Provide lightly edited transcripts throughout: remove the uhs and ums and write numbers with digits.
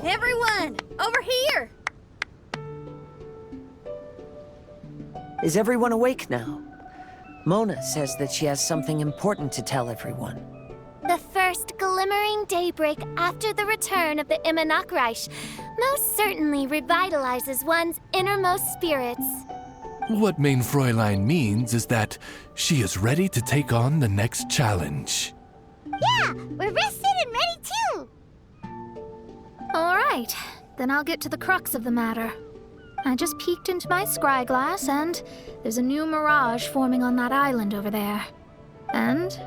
Everyone, over here! Is everyone awake now? Mona says that she has something important to tell everyone. The first glimmering daybreak after the return of the Immonakreich most certainly revitalizes one's innermost spirits. What Main Fräulein means is that she is ready to take on the next challenge. Yeah, we're rested and ready too! All right, then I'll get to the crux of the matter. I just peeked into my scry glass and there's a new mirage forming on that island over there. And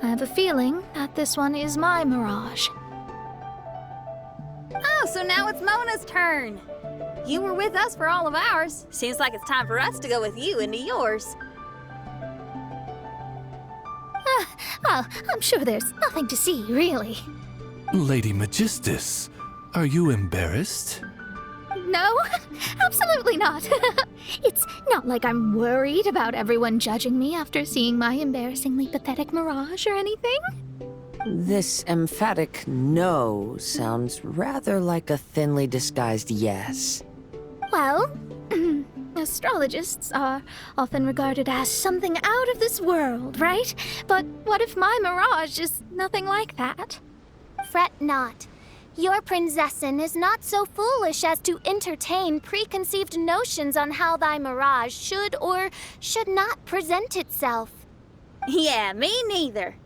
I have a feeling that this one is my mirage. Oh, so now it's Mona's turn. You were with us for all of ours. Seems like it's time for us to go with you into yours. Well, I'm sure there's nothing to see, really. Lady Magistus, are you embarrassed? No, absolutely not. It's not like I'm worried about everyone judging me after seeing my embarrassingly pathetic mirage or anything. This emphatic no sounds rather like a thinly disguised yes. Well, astrologists are often regarded as something out of this world, right? But what if my mirage is nothing like that? Fret not. Your Prinzessin is not so foolish as to entertain preconceived notions on how thy mirage should or should not present itself. Yeah, me neither.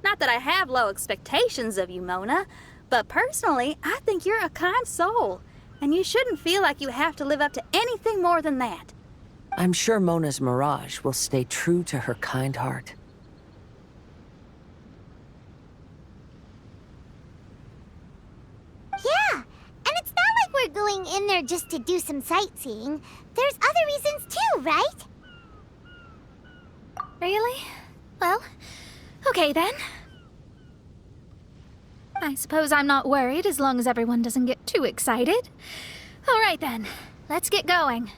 Not that I have low expectations of you, Mona, but personally, I think you're a kind soul, and you shouldn't feel like you have to live up to anything more than that. I'm sure Mona's mirage will stay true to her kind heart. Yeah, and it's not like we're going in there just to do some sightseeing. There's other reasons too, right? Really? Well, okay then. I suppose I'm not worried as long as everyone doesn't get too excited. All right then, let's get going.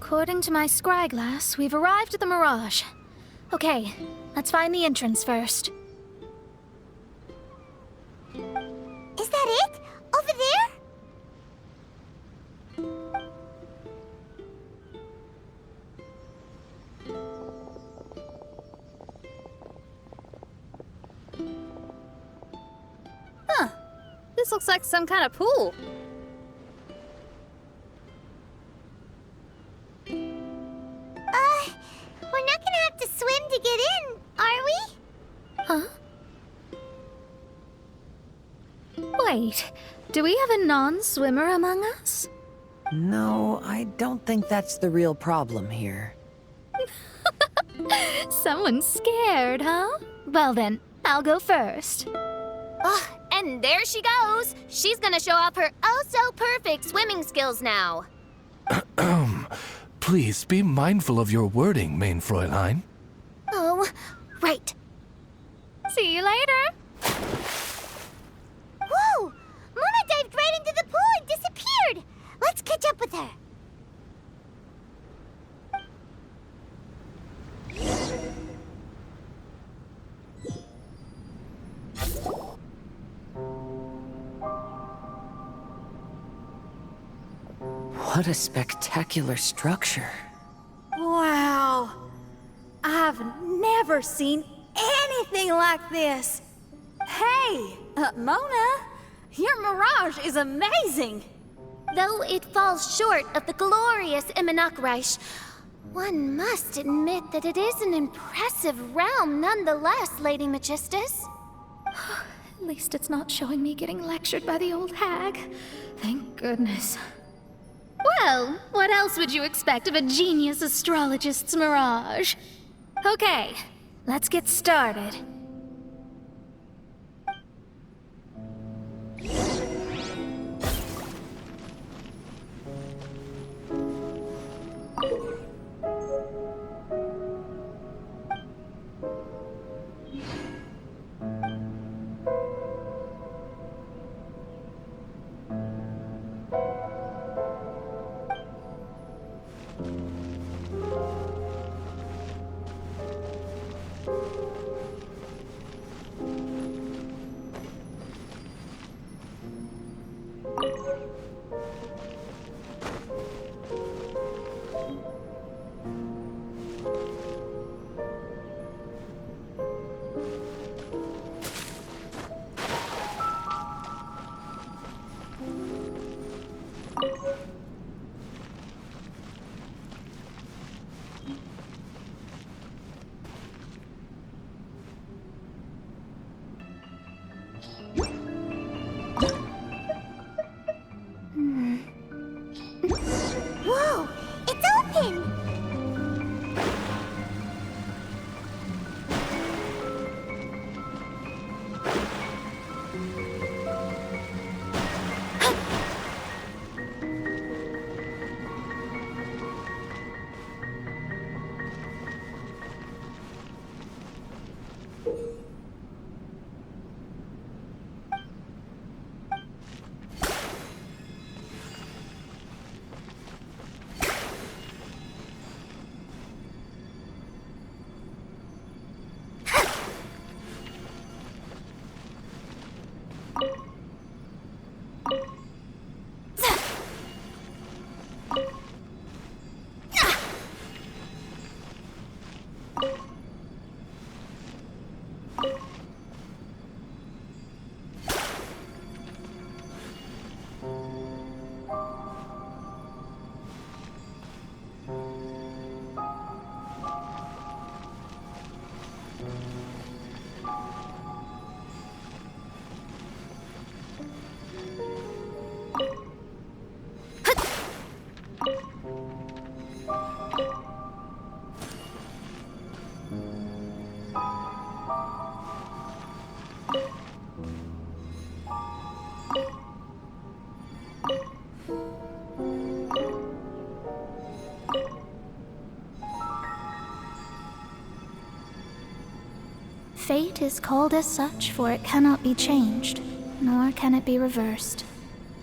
According to my scry glass, we've arrived at the Mirage. Okay, let's find the entrance first. Is that it? Over there? Huh. This looks like some kind of pool. We're not gonna have to swim to get in, are we? Huh? Wait, do we have a non-swimmer among us? No, I don't think that's the real problem here. Someone's scared, huh? Well then, I'll go first. Ugh, and there she goes. She's gonna show off her oh-so-perfect swimming skills now. Please be mindful of your wording, Main Fräulein. Oh, right. See you later. Whoa! Mona dived right into the pool and disappeared! Let's catch up with her. What a spectacular structure. Wow. I've never seen anything like this. Hey, Mona, your mirage is amazing. Though it falls short of the glorious Immonakreich, one must admit that it is an impressive realm nonetheless, Lady Magistus. At least it's not showing me getting lectured by the old hag. Thank goodness. Well, what else would you expect of a genius astrologist's mirage? Okay, let's get started. Fate is called as such, for it cannot be changed, nor can it be reversed.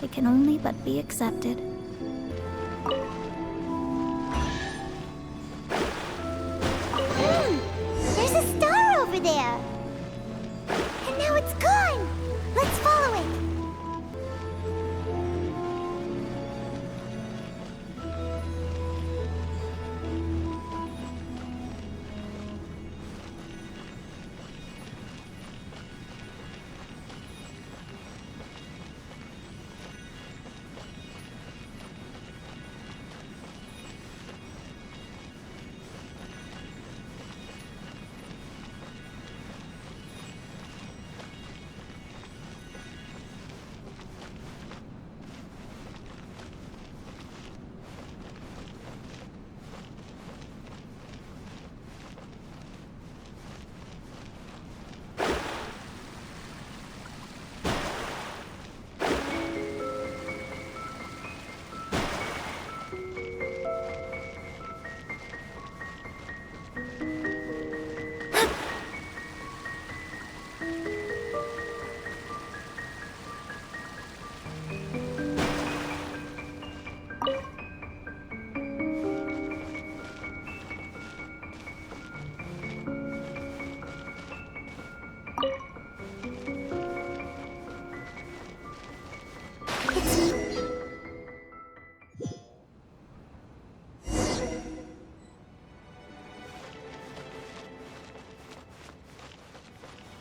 It can only but be accepted. There's a star over there. And now it's gone. Let's follow it.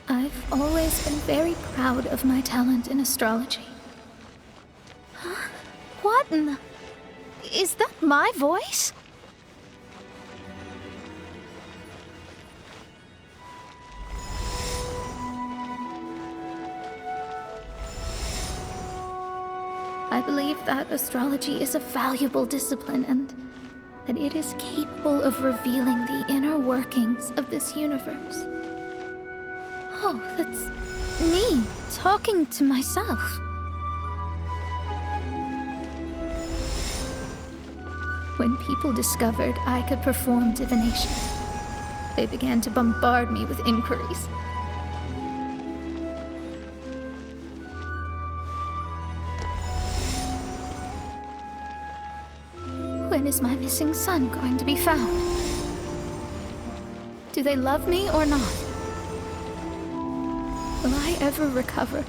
I've always been very proud of my talent in astrology. Huh? What in the... Is that my voice? I believe that astrology is a valuable discipline and that it is capable of revealing the inner workings of this universe. Oh, that's me talking to myself. When people discovered I could perform divination, they began to bombard me with inquiries. When is my missing son going to be found? Do they love me or not? Will I ever recover?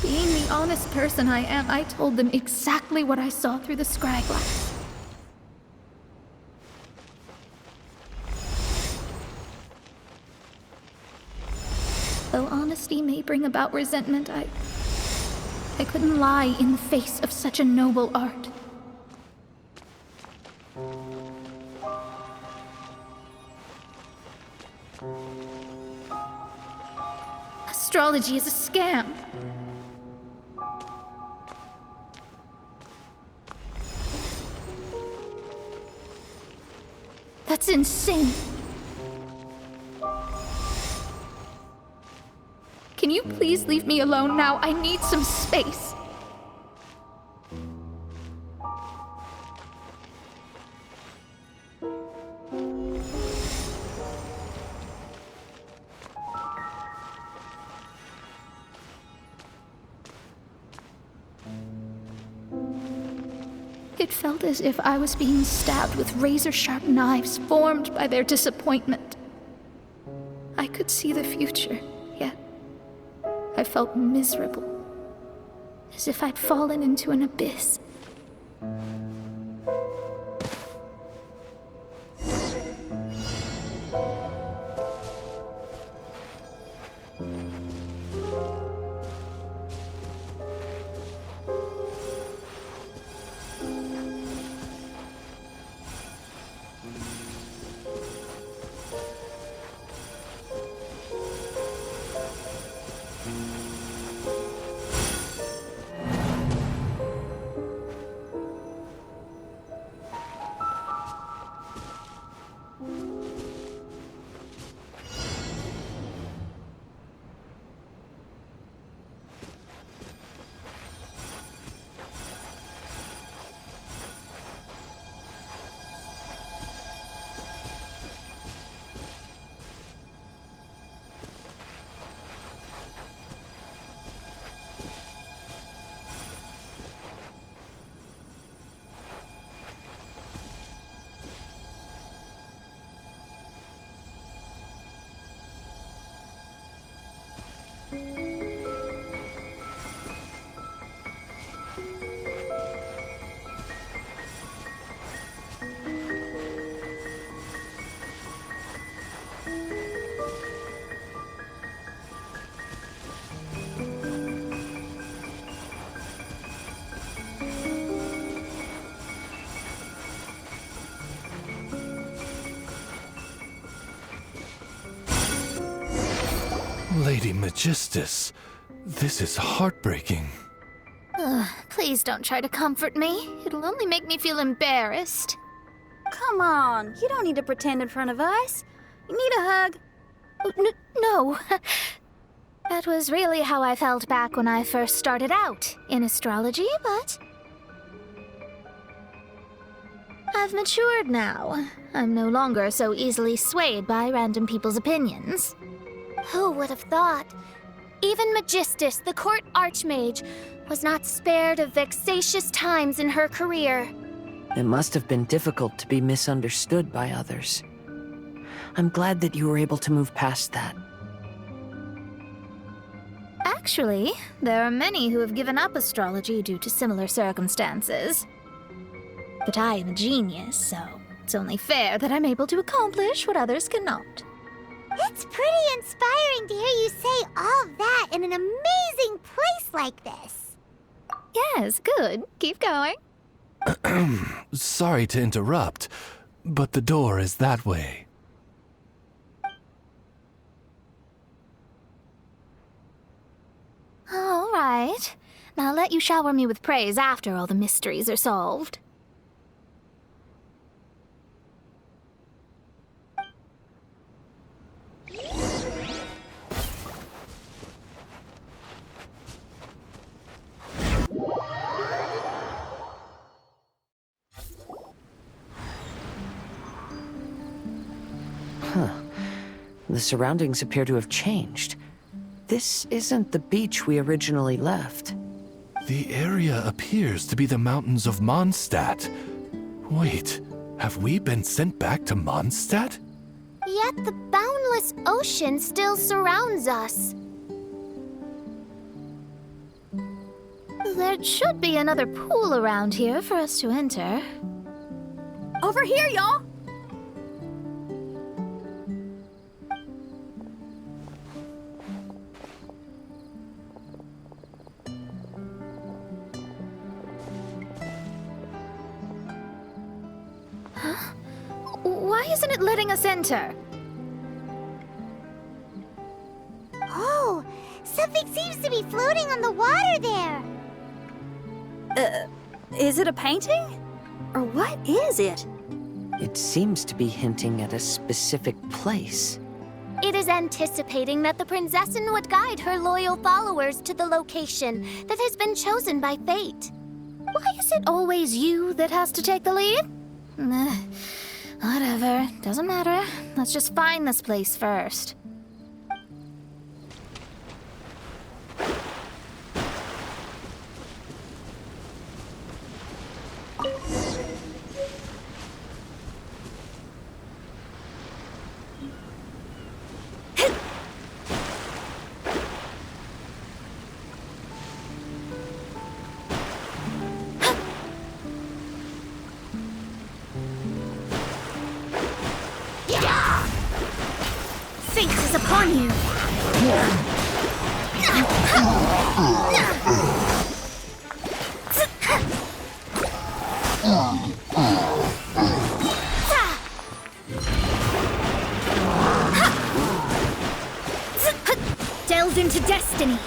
Being the honest person I am, I told them exactly what I saw through the scry glass. Though honesty may bring about resentment, I couldn't lie in the face of such a noble art. Astrology is a scam. That's insane. Can you please leave me alone now? I need some space. It felt as if I was being stabbed with razor-sharp knives formed by their disappointment. I could see the future, yet I felt miserable, as if I'd fallen into an abyss. Lady Magistus, this is heartbreaking. Please don't try to comfort me. It'll only make me feel embarrassed. Come on, you don't need to pretend in front of us. You need a hug. No. That was really how I felt back when I first started out in astrology, but I've matured now. I'm no longer so easily swayed by random people's opinions. Who would have thought? Even Magistus, the court archmage, was not spared of vexatious times in her career. It must have been difficult to be misunderstood by others. I'm glad that you were able to move past that. Actually, there are many who have given up astrology due to similar circumstances. But I am a genius, so it's only fair that I'm able to accomplish what others cannot. It's pretty inspiring to hear you say all that in an amazing place like this. Yes, good. Keep going. Sorry to interrupt, but the door is that way. All right. Now I'll let you shower me with praise after all the mysteries are solved. The surroundings appear to have changed. This isn't the beach we originally left. The area appears to be the mountains of Mondstadt. Wait, have we been sent back to Mondstadt? Yet the boundless ocean still surrounds us. There should be another pool around here for us to enter. Over here, y'all. Why isn't it letting us enter? Oh, something seems to be floating on the water there. Is it a painting? Or what is it? It seems to be hinting at a specific place. It is anticipating that the Princessin would guide her loyal followers to the location that has been chosen by fate. Why is it always you that has to take the lead? Whatever, doesn't matter. Let's just find this place first. Fate is upon you. Delve into destiny.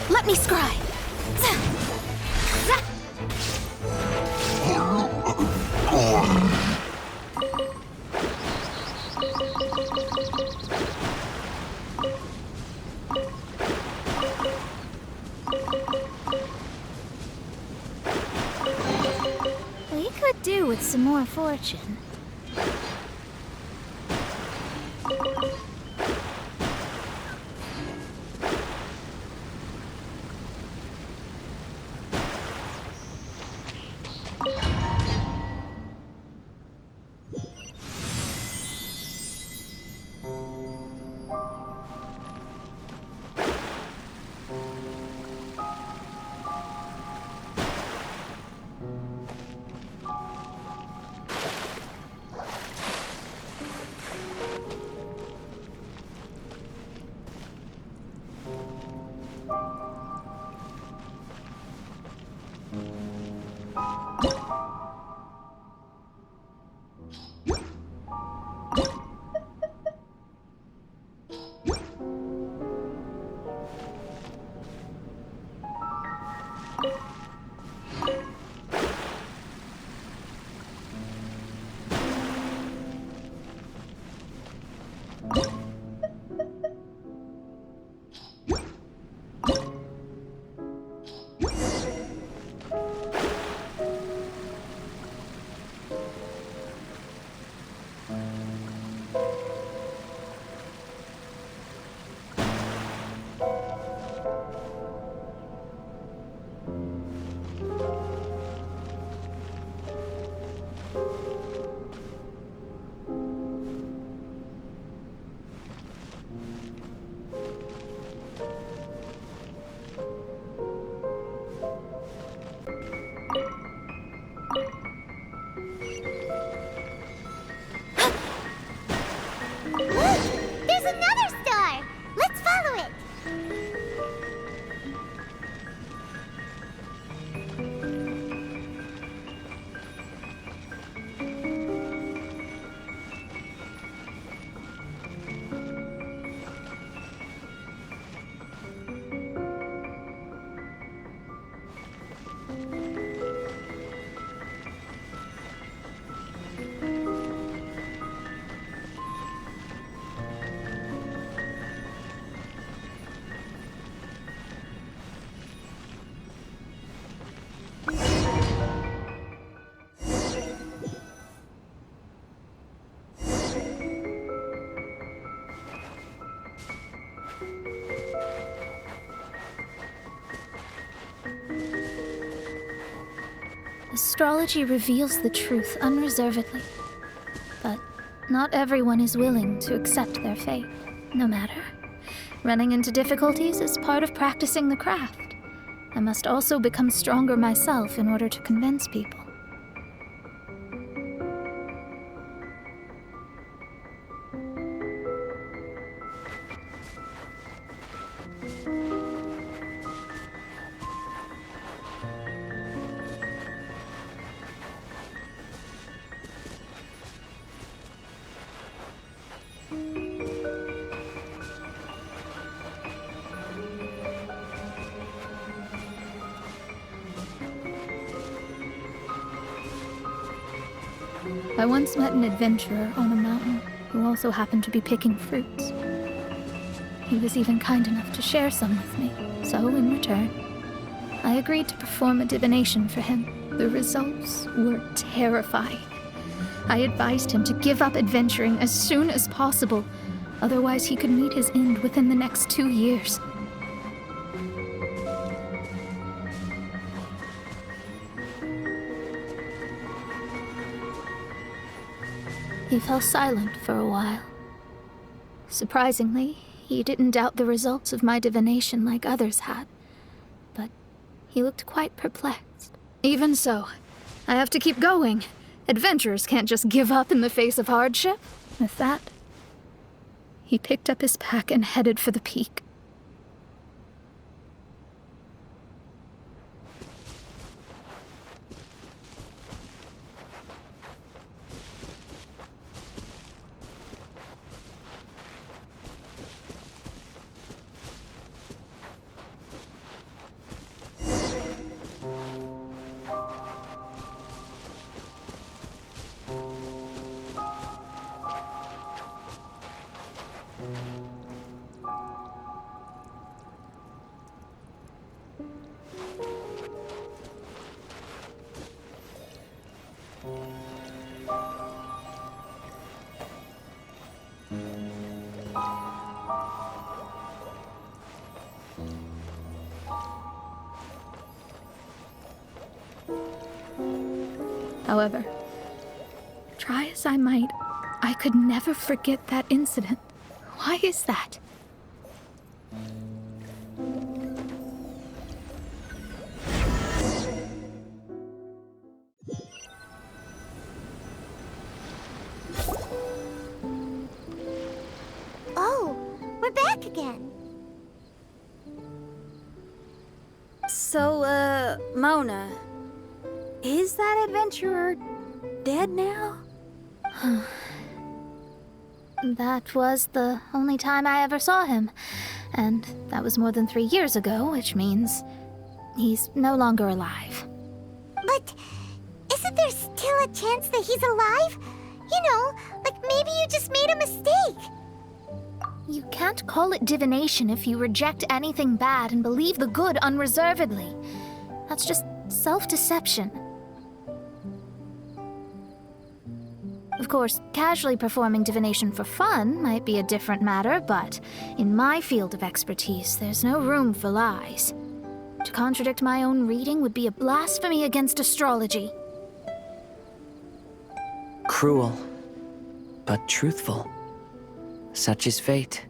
Let me scry. We could do with some more fortune. There's another star! Let's follow it! Astrology reveals the truth unreservedly. But not everyone is willing to accept their fate, no matter. Running into difficulties is part of practicing the craft. I must also become stronger myself in order to convince people. I once met an adventurer on a mountain who also happened to be picking fruits. He was even kind enough to share some with me, so in return, I agreed to perform a divination for him. The results were terrifying. I advised him to give up adventuring as soon as possible, otherwise he could meet his end within the next 2 years. He fell silent for a while. Surprisingly, he didn't doubt the results of my divination like others had, but he looked quite perplexed. Even so, I have to keep going. Adventurers can't just give up in the face of hardship. With that, he picked up his pack and headed for the peak. However, try as I might, I could never forget that incident. Why is that? Oh, we're back again. So, Mona, is that adventurer dead now? That was the only time I ever saw him, and that was more than 3 years ago, which means he's no longer alive. But isn't there still a chance that he's alive? You know, like maybe you just made a mistake. You can't call it divination if you reject anything bad and believe the good unreservedly. That's just self-deception. Of course, casually performing divination for fun might be a different matter, but in my field of expertise, there's no room for lies. To contradict my own reading would be a blasphemy against astrology. Cruel, but truthful. Such is fate.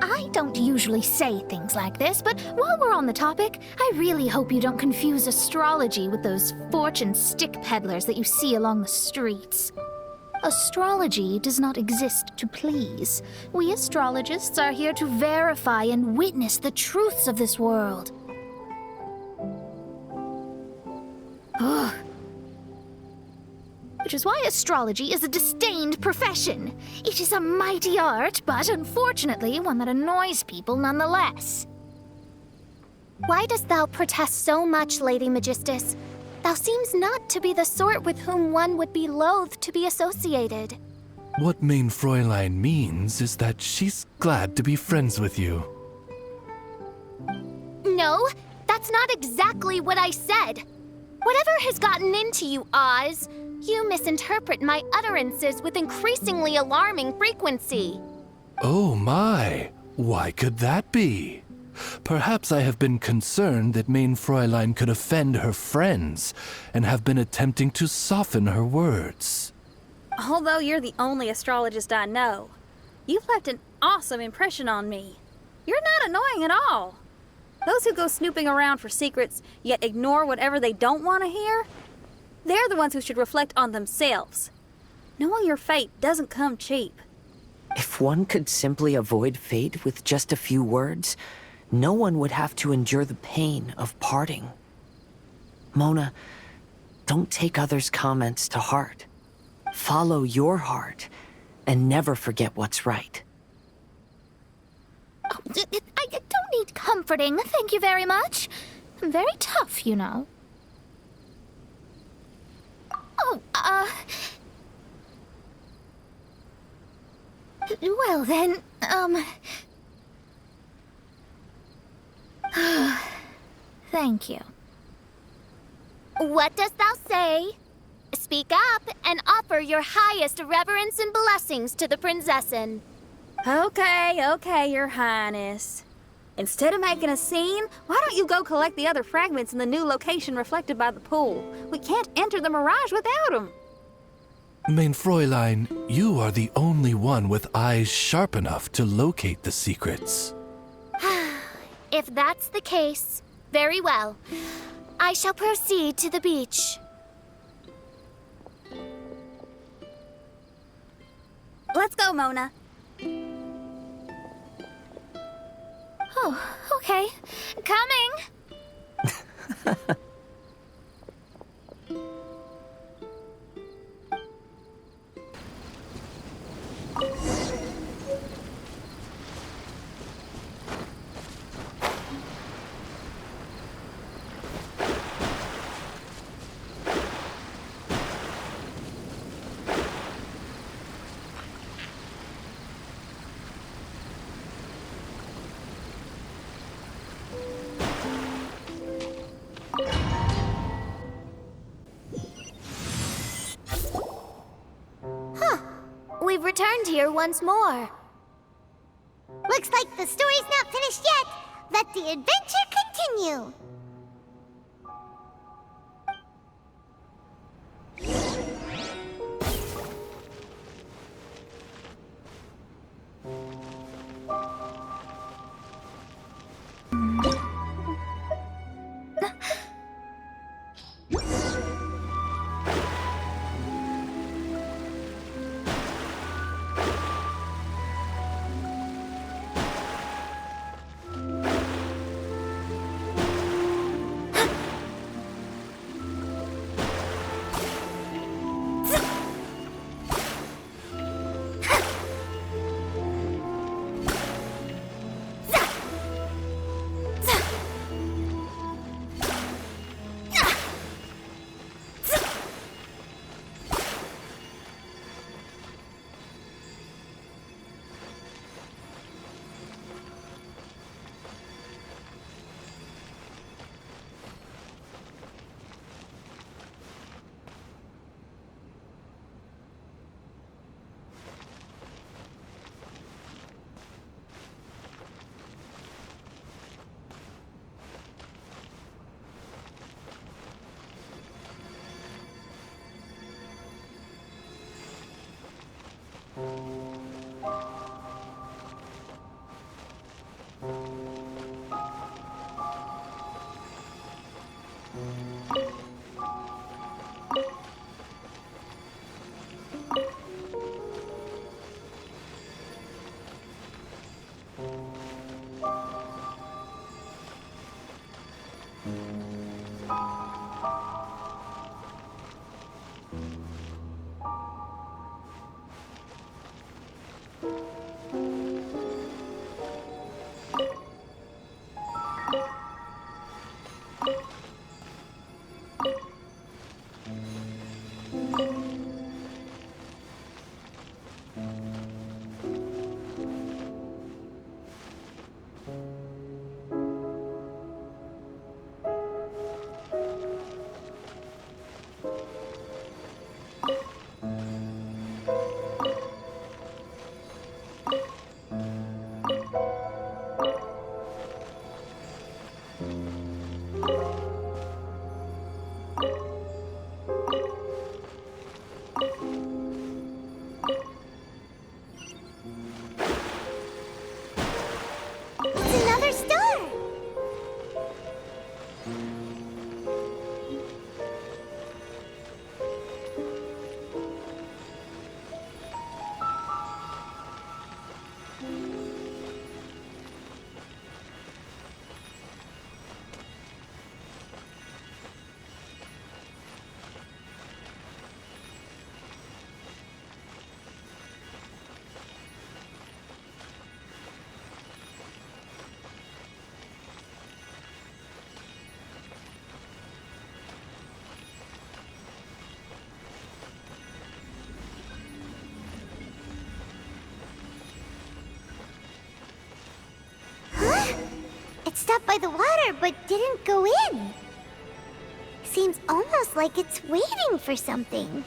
I don't usually say things like this, but while we're on the topic, I really hope you don't confuse astrology with those fortune stick peddlers that you see along the streets. Astrology does not exist to please. We astrologists are here to verify and witness the truths of this world. Ugh. Which is why astrology is a disdained profession. It is a mighty art, but unfortunately one that annoys people nonetheless. Why dost thou protest so much, Lady Magistus? Thou seems not to be the sort with whom one would be loath to be associated. What Main Fräulein means is that she's glad to be friends with you. No, that's not exactly what I said. Whatever has gotten into you, Oz, you misinterpret my utterances with increasingly alarming frequency. Oh my, why could that be? Perhaps I have been concerned that Main Fräulein could offend her friends, and have been attempting to soften her words. Although you're the only astrologist I know, you've left an awesome impression on me. You're not annoying at all. Those who go snooping around for secrets, yet ignore whatever they don't want to hear, they're the ones who should reflect on themselves. Knowing your fate doesn't come cheap. If one could simply avoid fate with just a few words, no one would have to endure the pain of parting. Mona, don't take others' comments to heart. Follow your heart, and never forget what's right. Oh, I don't need comforting, thank you very much. I'm very tough, you know. Oh, well then, thank you. What dost thou say? Speak up and offer your highest reverence and blessings to the Prinzessin. Okay, Your Highness. Instead of making a scene, why don't you go collect the other fragments in the new location reflected by the pool? We can't enter the mirage without them. Mein Fräulein, you are the only one with eyes sharp enough to locate the secrets. If that's the case, very well. I shall proceed to the beach. Let's go, Mona. Oh, okay. Coming! We've returned here once more. Looks like the story's not finished yet. Let the adventure continue. up by the water but didn't go in. Seems almost like it's waiting for something.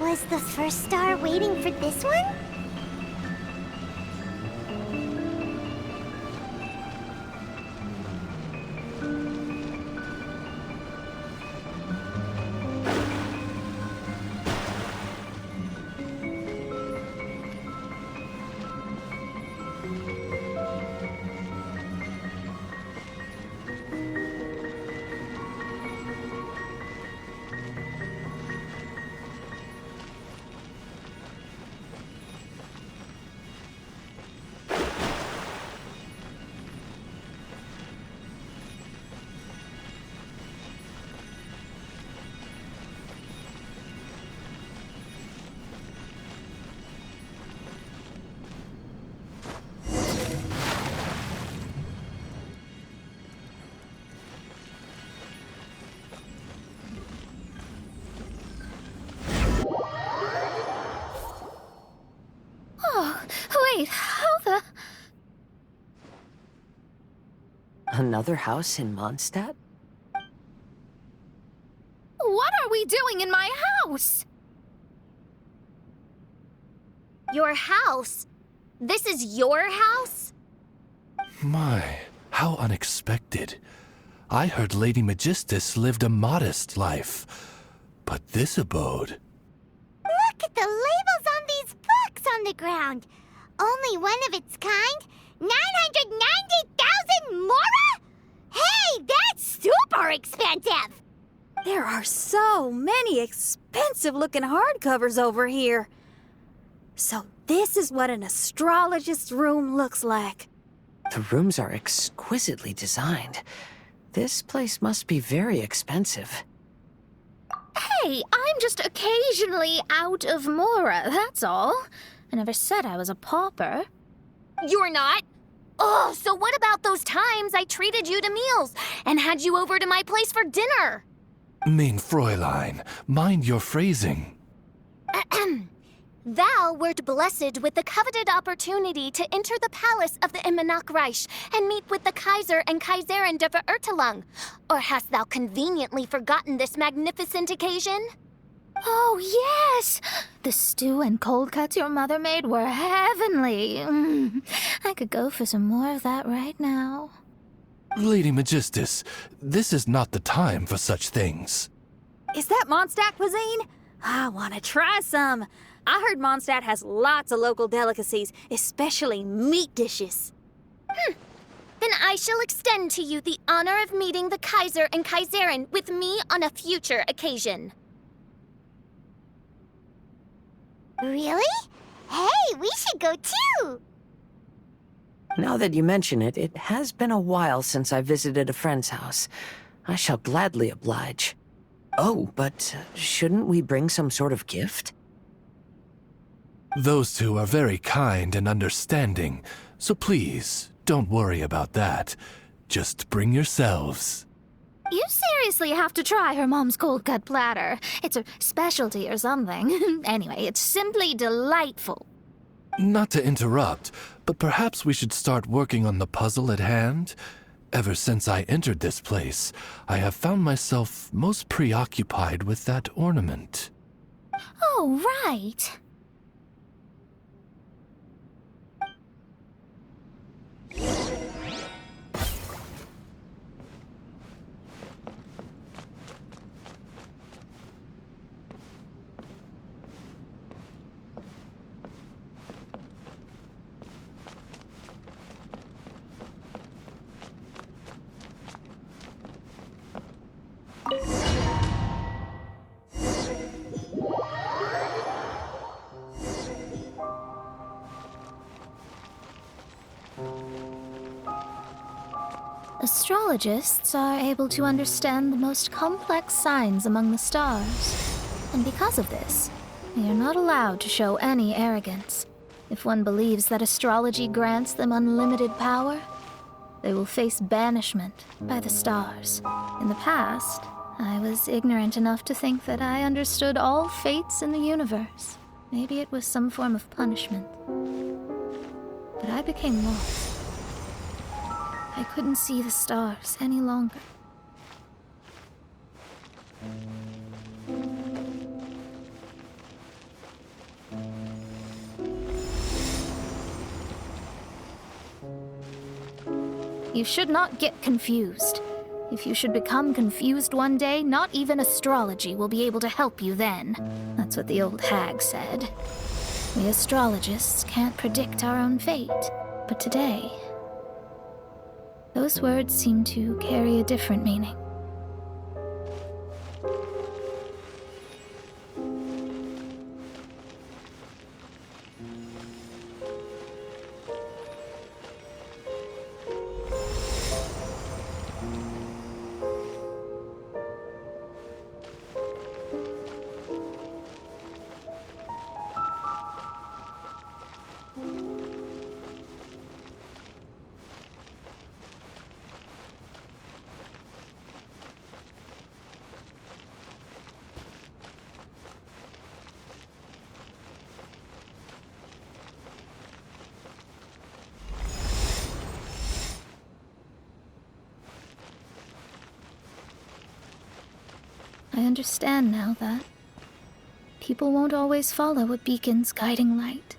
Was the first star waiting for this one? Wait, how the... Another house in Mondstadt? What are we doing in my house? Your house? This is your house? My, how unexpected. I heard Lady Magistus lived a modest life, but this abode... Look at the labels on these books on the ground. Only one of its kind? 990,000 mora? Hey, that's super expensive! There are so many expensive-looking hardcovers over here. So this is what an astrologist's room looks like. The rooms are exquisitely designed. This place must be very expensive. Hey, I'm just occasionally out of mora, that's all. I never said I was a pauper. You're not? Oh, so what about those times I treated you to meals and had you over to my place for dinner? Mein Fräulein, mind your phrasing. Thou wert blessed with the coveted opportunity to enter the palace of the Immenachreich and meet with the Kaiser and Kaiserin der Verurteilung. Or hast thou conveniently forgotten this magnificent occasion? Oh, yes! The stew and cold cuts your mother made were heavenly. I could go for some more of that right now. Lady Magistus, this is not the time for such things. Is that Mondstadt cuisine? I want to try some. I heard Mondstadt has lots of local delicacies, especially meat dishes. Then I shall extend to you the honor of meeting the Kaiser and Kaiserin with me on a future occasion. Really? Hey, we should go too! Now that you mention it, it has been a while since I visited a friend's house. I shall gladly oblige. Oh, but shouldn't we bring some sort of gift? Those two are very kind and understanding, so please, don't worry about that. Just bring yourselves. You seriously have to try her mom's cold cut platter. It's a specialty or something. Anyway, it's simply delightful. Not to interrupt, but perhaps we should start working on the puzzle at hand? Ever since I entered this place, I have found myself most preoccupied with that ornament. Oh, right. Astrologists are able to understand the most complex signs among the stars. And because of this, they are not allowed to show any arrogance. If one believes that astrology grants them unlimited power, they will face banishment by the stars. In the past, I was ignorant enough to think that I understood all fates in the universe. Maybe it was some form of punishment. But I became lost. I couldn't see the stars any longer. You should not get confused. If you should become confused one day, not even astrology will be able to help you then. That's what the old hag said. We astrologists can't predict our own fate. But today, those words seem to carry a different meaning. I understand now that people won't always follow a beacon's guiding light.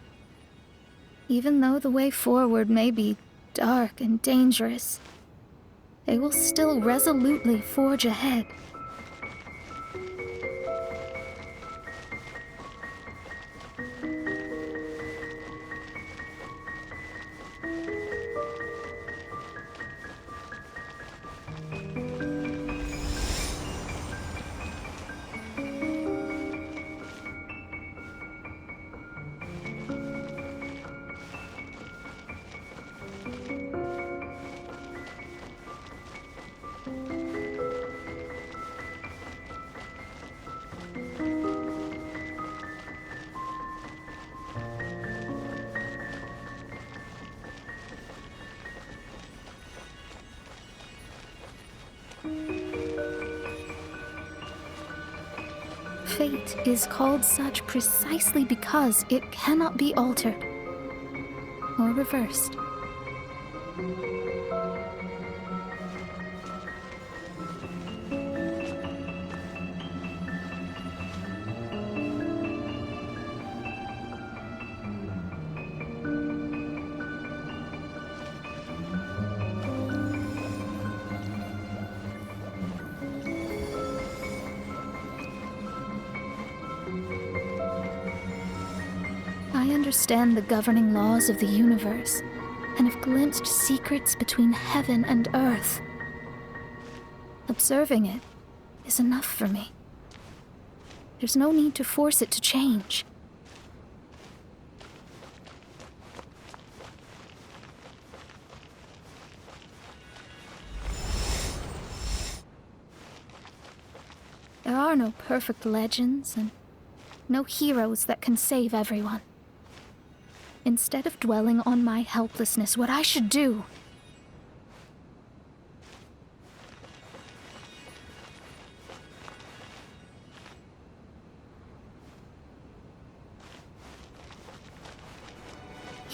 Even though the way forward may be dark and dangerous, they will still resolutely forge ahead. fate is called such precisely because it cannot be altered or reversed. I understand the governing laws of the universe, and have glimpsed secrets between heaven and earth. Observing it is enough for me. There's no need to force it to change. There are no perfect legends, and no heroes that can save everyone. Instead of dwelling on my helplessness, what I should do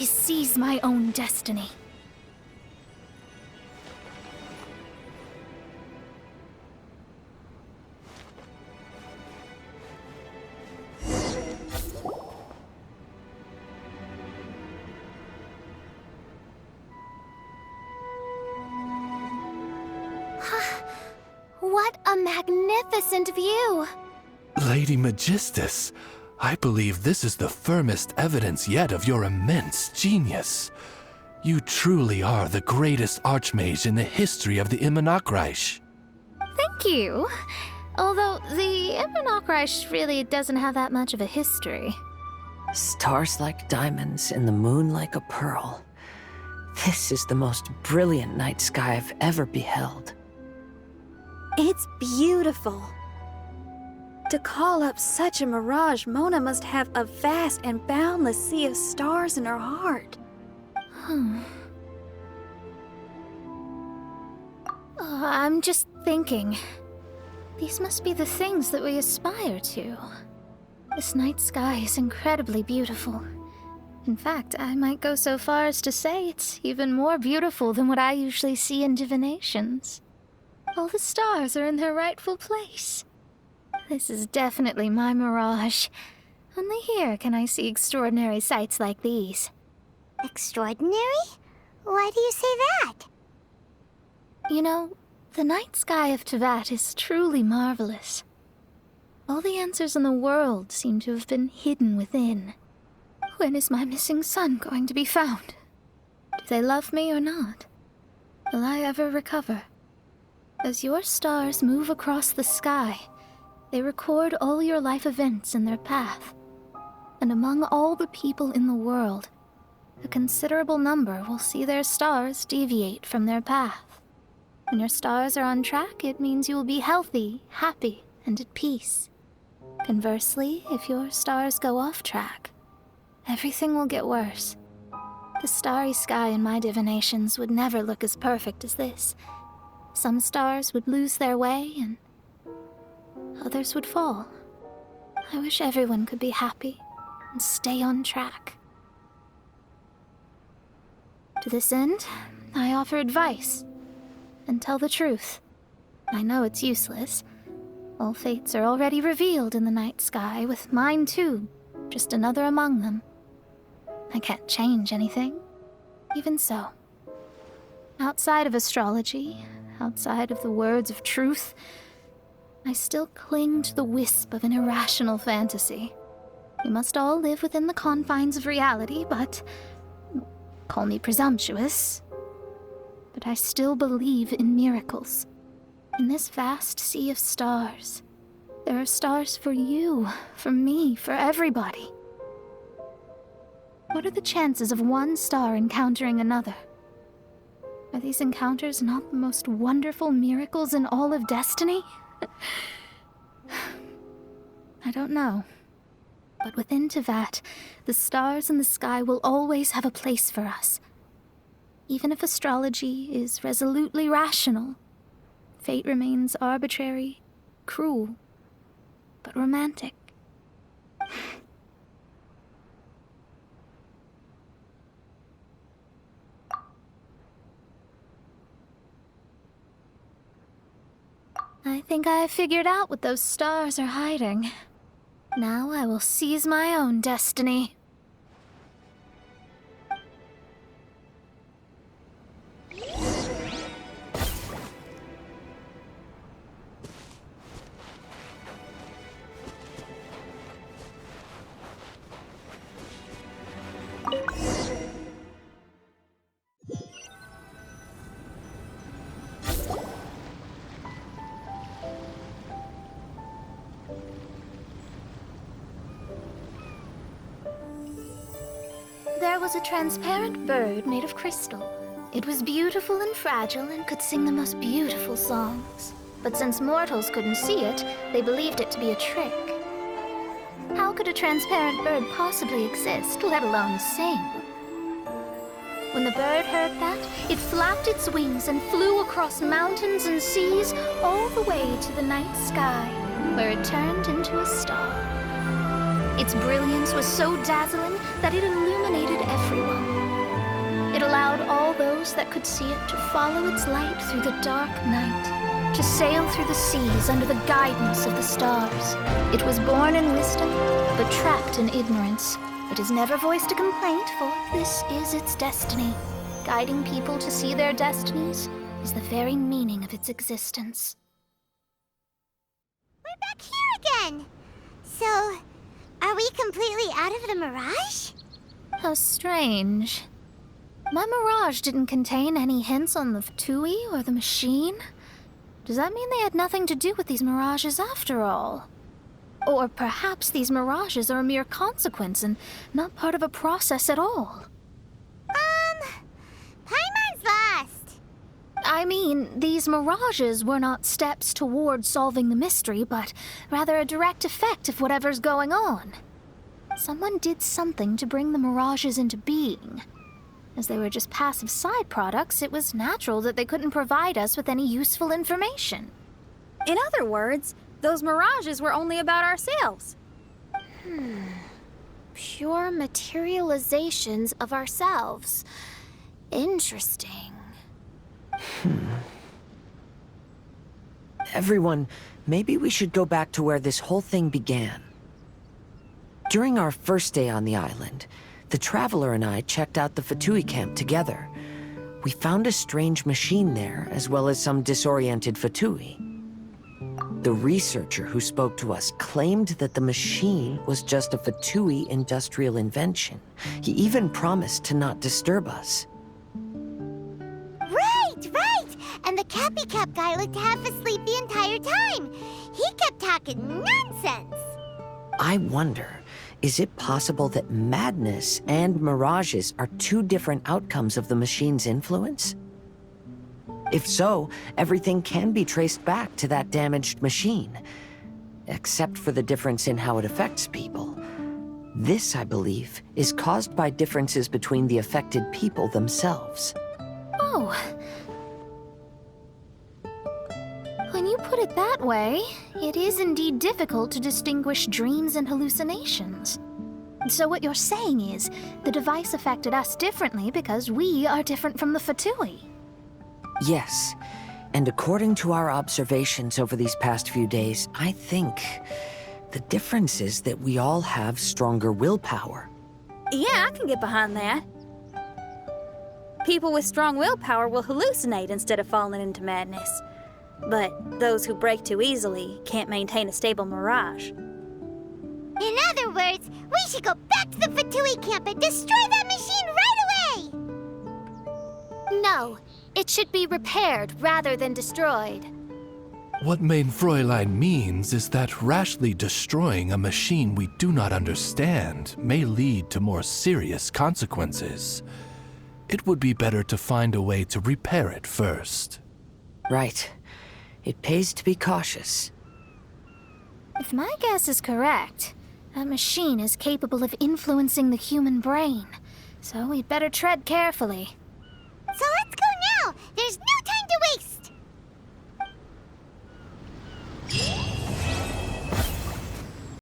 is seize my own destiny. What a magnificent view! Lady Magistus, I believe this is the firmest evidence yet of your immense genius. You truly are the greatest archmage in the history of the Immonakreich. Thank you. Although the Immonakreich really doesn't have that much of a history. Stars like diamonds and the moon like a pearl. This is the most brilliant night sky I've ever beheld. It's beautiful. To call up such a mirage, Mona must have a vast and boundless sea of stars in her heart. I'm just thinking. These must be the things that we aspire to. This night sky is incredibly beautiful. In fact, I might go so far as to say it's even more beautiful than what I usually see in divinations. All the stars are in their rightful place. This is definitely my mirage. Only here can I see extraordinary sights like these. Extraordinary? Why do you say that? You know, the night sky of Tevat is truly marvelous. All the answers in the world seem to have been hidden within. When is my missing son going to be found? Do they love me or not? Will I ever recover? As your stars move across the sky, they record all your life events in their path. And among all the people in the world, a considerable number will see their stars deviate from their path. When your stars are on track, it means you will be healthy, happy, and at peace. Conversely, if your stars go off track, everything will get worse. The starry sky in my divinations would never look as perfect as this. Some stars would lose their way, and others would fall. I wish everyone could be happy and stay on track. To this end, I offer advice and tell the truth. I know it's useless. All fates are already revealed in the night sky, with mine too, just another among them. I can't change anything. Even so, outside of astrology, outside of the words of truth, I still cling to the wisp of an irrational fantasy. We must all live within the confines of reality, but call me presumptuous. But I still believe in miracles. In this vast sea of stars, there are stars for you, for me, for everybody. What are the chances of one star encountering another? Are these encounters not the most wonderful miracles in all of destiny? I don't know. But within Tevat, the stars in the sky will always have a place for us. Even if astrology is resolutely rational, fate remains arbitrary, cruel. but romantic. I think I have figured out what those stars are hiding. Now I will seize my own destiny. There was a transparent bird made of crystal. It was beautiful and fragile and could sing the most beautiful songs. But since mortals couldn't see it, they believed it to be a trick. How could a transparent bird possibly exist, let alone sing? When the bird heard that, it flapped its wings and flew across mountains and seas all the way to the night sky, where it turned into a star. Its brilliance was so dazzling that it illuminated everyone. It allowed all those that could see it to follow its light through the dark night, to sail through the seas under the guidance of the stars. It was born in wisdom, but trapped in ignorance. It has never voiced a complaint, for this is its destiny. Guiding people to see their destinies is the very meaning of its existence. We're back here again! So, are we completely out of the mirage? How strange. My mirage didn't contain any hints on the Fatui or the machine. Does that mean they had nothing to do with these mirages after all? Or perhaps these mirages are a mere consequence and not part of a process at all? Paimon's lost. I mean, these mirages were not steps towards solving the mystery, but rather a direct effect of whatever's going on. Someone did something to bring the mirages into being. As they were just passive side products, it was natural that they couldn't provide us with any useful information. In other words, those mirages were only about ourselves. Pure materializations of ourselves. Interesting. Everyone, maybe we should go back to where this whole thing began. During our first day on the island, the Traveler and I checked out the Fatui camp together. We found a strange machine there, as well as some disoriented Fatui. The researcher who spoke to us claimed that the machine was just a Fatui industrial invention. He even promised to not disturb us. Right! And the Cappy Cap guy looked half asleep the entire time. He kept talking nonsense. I wonder, is it possible that madness and mirages are two different outcomes of the machine's influence? If so, everything can be traced back to that damaged machine, except for the difference in how it affects people. This, I believe, is caused by differences between the affected people themselves. Oh. When you put it that way, it is indeed difficult to distinguish dreams and hallucinations. So what you're saying is, the device affected us differently because we are different from the Fatui. Yes, and according to our observations over these past few days, I think the difference is that we all have stronger willpower. Yeah, I can get behind that. People with strong willpower will hallucinate instead of falling into madness. But those who break too easily can't maintain a stable mirage. In other words, we should go back to the Fatui camp and destroy that machine right away! No, it should be repaired rather than destroyed. What Main Fräulein means is that rashly destroying a machine we do not understand may lead to more serious consequences. It would be better to find a way to repair it first. Right. It pays to be cautious. If my guess is correct, that machine is capable of influencing the human brain. So we'd better tread carefully. So let's go now! There's no time to waste!